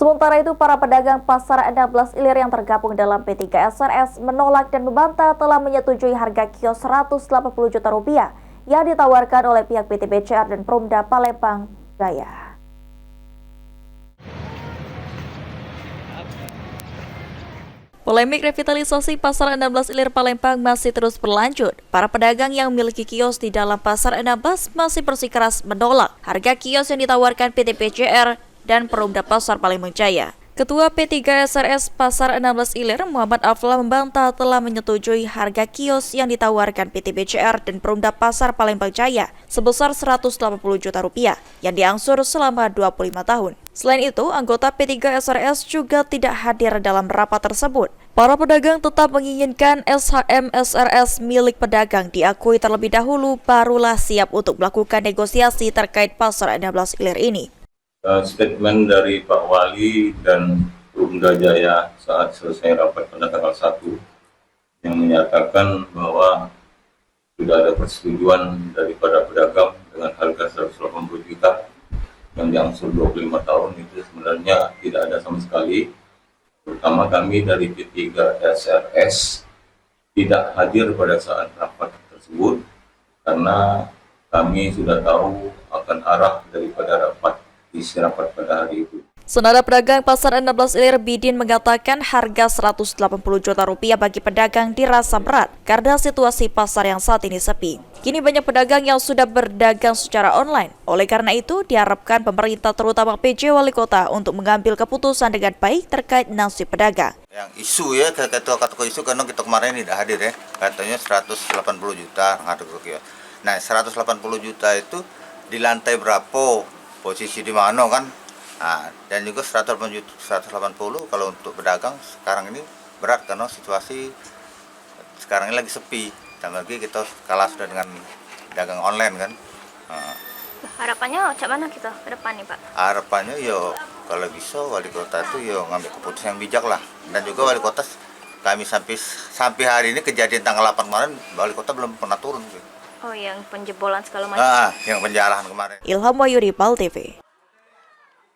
Sementara itu, para pedagang pasar 16 Ilir yang tergabung dalam P3 SRS menolak dan membantah telah menyetujui harga kios Rp180 juta yang ditawarkan oleh pihak PT BCR dan Perumda Palembang Jaya. Polemik revitalisasi Pasar 16 Ilir Palembang masih terus berlanjut. Para pedagang yang memiliki kios di dalam Pasar 16 masih bersikeras menolak harga kios yang ditawarkan PT BCR dan Perumda Pasar Palembang Jaya. Ketua P3 SRS Pasar 16 Ilir, Muhammad Aflah, membantah telah menyetujui harga kios yang ditawarkan PT BCR dan Perumda Pasar Palembang Jaya sebesar Rp180 juta yang diangsur selama 25 tahun. Selain itu, anggota P3 SRS juga tidak hadir dalam rapat tersebut. Para pedagang tetap menginginkan SHM SRS milik pedagang diakui terlebih dahulu, barulah siap untuk melakukan negosiasi terkait Pasar 16 Ilir ini. Statement dari Pak Wali dan Perumda Jaya saat selesai rapat pada tanggal 1 yang menyatakan bahwa sudah ada persetujuan daripada pedagang dengan harga 180 juta yang diangsur 25 tahun itu sebenarnya tidak ada sama sekali. Terutama kami dari P3 SRS tidak hadir pada saat rapat tersebut karena kami sudah tahu akan arah daripada isi rapat pada hari itu. Senada pedagang Pasar 16 Ilir, Bidin, mengatakan harga Rp180 juta bagi pedagang dirasa berat karena situasi pasar yang saat ini sepi. Kini banyak pedagang yang sudah berdagang secara online. Oleh karena itu, diharapkan pemerintah terutama PJ Wali Kota untuk mengambil keputusan dengan baik terkait nasib pedagang. Yang isu ya, ketua isu karena kita kemarin tidak hadir ya, katanya 180 juta ngatur kios. Nah, 180 juta itu di lantai berapa? Posisi di mana kan, nah, dan juga 180 kalau untuk pedagang sekarang ini berat karena situasi sekarang ini lagi sepi, dan lagi kita kalah sudah dengan dagang online kan. Harapannya macam mana kita ke depan nih Pak? Harapannya yo kalau bisa wali kota itu yo ngambil keputusan yang bijak lah, dan juga wali kota kami sampai hari ini kejadian tanggal 8 kemarin wali kota belum pernah turun. Oh, yang penjebolan segala macam. Yang penjarahan kemarin. Ilham Wahyudi, PAL TV.